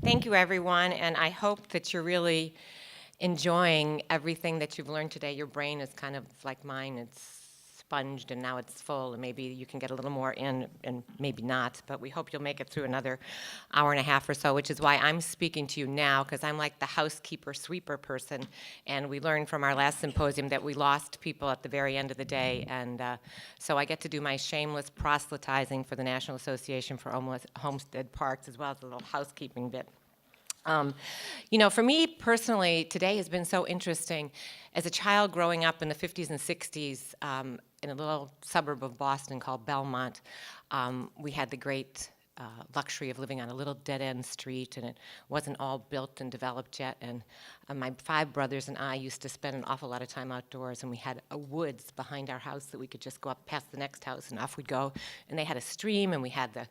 Thank you, everyone, and I hope that you're really enjoying everything that you've learned today. Your brain is kind of like mine. It's sponged, and now it's full, and maybe you can get a little more in, and maybe not, but we hope you'll make it through another hour and a half or so, which is why I'm speaking to you now, because I'm like the housekeeper, sweeper person, and we learned from our last symposium that we lost people at the very end of the day, and so I get to do my shameless proselytizing for the National Association for Homestead Parks, as well as a little housekeeping bit. For me personally, today has been so interesting. As a child growing up in the 50s and 60s in a little suburb of Boston called Belmont, we had the great luxury of living on a little dead-end street, and it wasn't all built and developed yet. And my 5 brothers and I used to spend an awful lot of time outdoors, and we had a woods behind our house that we could just go up past the next house, and off we'd go. And they had a stream, and we had the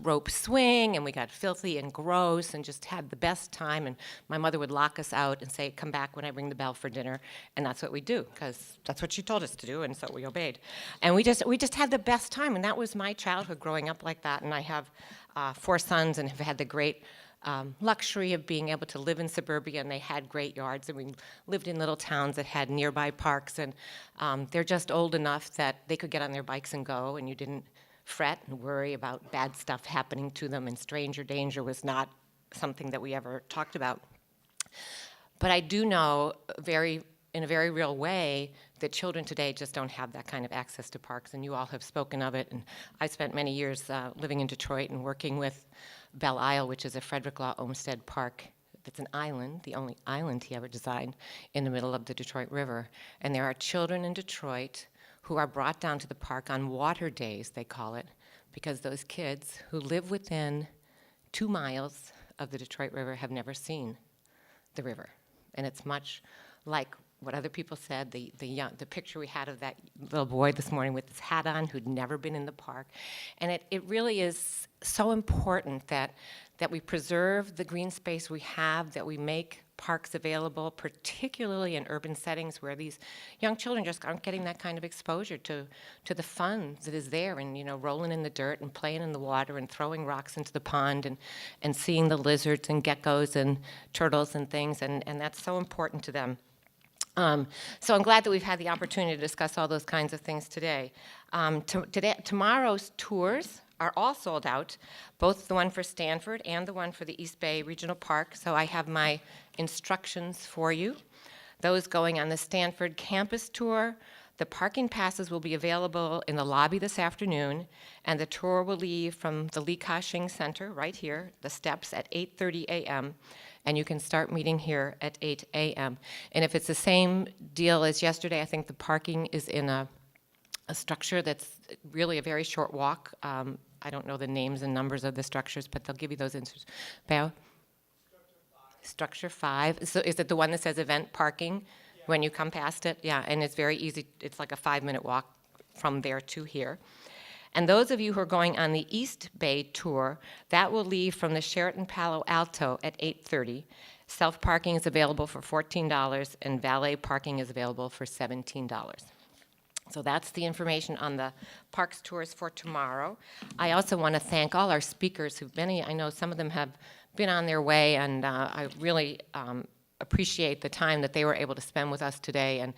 rope swing, and we got filthy and gross and just had the best time. And my mother would lock us out and say, "Come back when I ring the bell for dinner." And that's what we do, because that's what she told us to do, and so we obeyed. And we just had the best time, and that was my childhood growing up like that. And I have 4 sons and have had the great luxury of being able to live in suburbia, and they had great yards, and we lived in little towns that had nearby parks, and they're just old enough that they could get on their bikes and go, and you didn't fret and worry about bad stuff happening to them, and stranger danger was not something that we ever talked about. But I do know in a very real way that children today just don't have that kind of access to parks, and you all have spoken of it. And I spent many years living in Detroit and working with Belle Isle, which is a Frederick Law Olmsted park. It's an island, the only island he ever designed, in the middle of the Detroit River. And there are children in Detroit who are brought down to the park on water days, they call it, because those kids who live within 2 miles of the Detroit River have never seen the river. And it's much like what other people said, the picture we had of that little boy this morning with his hat on who'd never been in the park. And it really is so important that we preserve the green space we have, that we make parks available, particularly in urban settings where these young children just aren't getting that kind of exposure to the fun that is there, and rolling in the dirt and playing in the water and throwing rocks into the pond and seeing the lizards and geckos and turtles and things, and that's so important to them. So I'm glad that we've had the opportunity to discuss all those kinds of things today. Tomorrow's tours are all sold out, both the one for Stanford and the one for the East Bay Regional Park. So I have my instructions for you. Those going on the Stanford campus tour, the parking passes will be available in the lobby this afternoon, and the tour will leave from the Li Ka-shing Center right here, the steps, at 8:30 a.m., and you can start meeting here at 8 a.m. And if it's the same deal as yesterday, I think the parking is in a structure that's really a very short walk. I don't know the names and numbers of the structures, but they'll give you those instructions. Belle? Structure 5. So is it the one that says event parking? Yeah. When you come past it? Yeah, and it's very easy. It's like a 5-minute walk from there to here. And those of you who are going on the East Bay tour, that will leave from the Sheraton Palo Alto at 8:30. Self-parking is available for $14, and valet parking is available for $17. So that's the information on the parks tours for tomorrow. I also want to thank all our speakers who've been, I know some of them have been on their way, and I really appreciate the time that they were able to spend with us today, and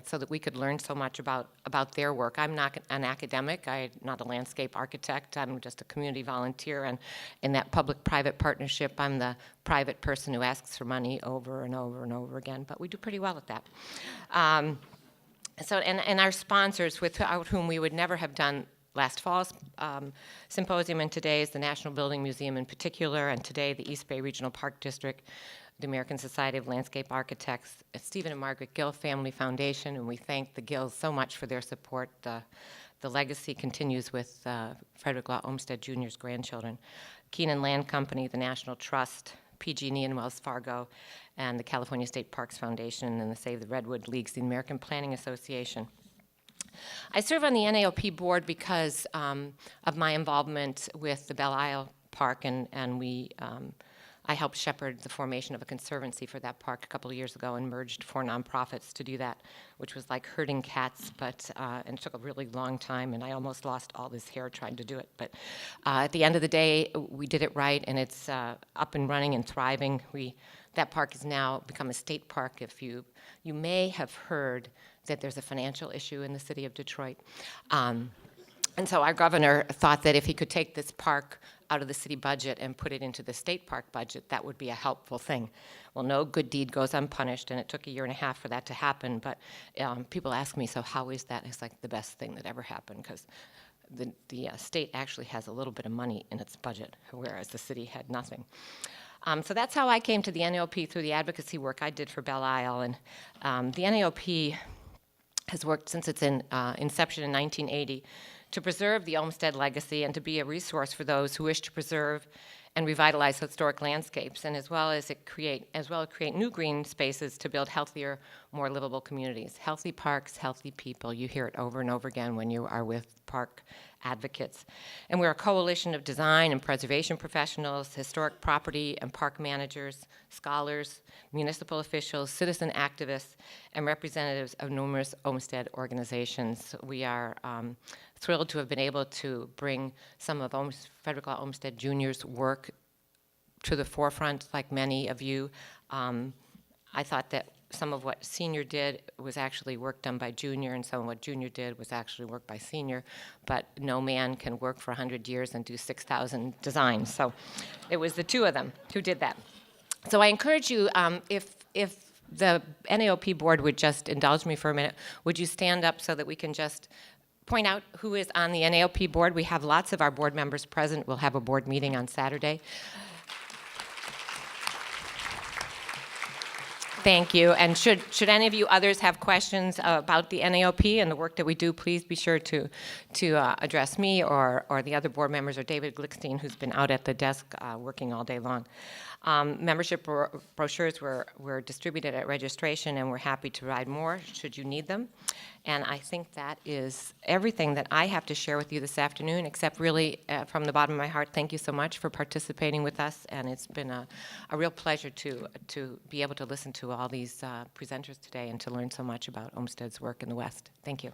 so that we could learn so much about their work. I'm not an academic. I'm not a landscape architect. I'm just a community volunteer, and in that public-private partnership, I'm the private person who asks for money over and over and over again, but we do pretty well at that. And our sponsors, without whom we would never have done last fall's symposium, and today is the National Building Museum in particular, and today the East Bay Regional Park District, the American Society of Landscape Architects, Stephen and Margaret Gill Family Foundation, and we thank the Gills so much for their support. The legacy continues with Frederick Law Olmsted Jr.'s grandchildren. Keenan Land Company, the National Trust, PG&E and Wells Fargo, and the California State Parks Foundation, and the Save the Redwood Leagues, the American Planning Association. I serve on the NAOP board because of my involvement with the Belle Isle Park, and we I helped shepherd the formation of a conservancy for that park a couple of years ago and merged 4 nonprofits to do that, which was like herding cats, and it took a really long time, and I almost lost all this hair trying to do it. But at the end of the day, we did it right, and it's up and running and thriving. That park has now become a state park. If you may have heard that there's a financial issue in the city of Detroit. And so our governor thought that if he could take this park out of the city budget and put it into the state park budget, that would be a helpful thing. Well, no good deed goes unpunished, and it took a year and a half for that to happen. But people ask me, so how is that? And it's like the best thing that ever happened, because the state actually has a little bit of money in its budget, whereas the city had nothing. So that's how I came to the NAOP, through the advocacy work I did for Belle Isle. And the NAOP has worked since its inception in 1980 to preserve the Olmsted legacy and to be a resource for those who wish to preserve and revitalize historic landscapes, and as well create new green spaces to build healthier, more livable communities. Healthy parks, healthy people. You hear it over and over again when you are with park advocates. And we're a coalition of design and preservation professionals, historic property and park managers, scholars, municipal officials, citizen activists, and representatives of numerous Olmsted organizations. We are thrilled to have been able to bring some of Frederick Law Olmsted Jr.'s work to the forefront, like many of you. I thought that some of what Senior did was actually work done by Junior, and some of what Junior did was actually work by Senior, but no man can work for 100 years and do 6,000 designs. So it was the two of them who did that. So I encourage you, if the NAOP board would just indulge me for a minute, would you stand up so that we can just point out who is on the NAOP board? We have lots of our board members present. We'll have a board meeting on Saturday. Thank you. And should any of you others have questions about the NAOP and the work that we do, please be sure to address me or the other board members, or David Glickstein, who's been out at the desk working all day long. Membership brochures were distributed at registration, and we're happy to provide more should you need them. And I think that is everything that I have to share with you this afternoon, except really from the bottom of my heart, thank you so much for participating with us. And it's been a real pleasure to be able to listen to all these presenters today and to learn so much about Olmsted's work in the West. Thank you.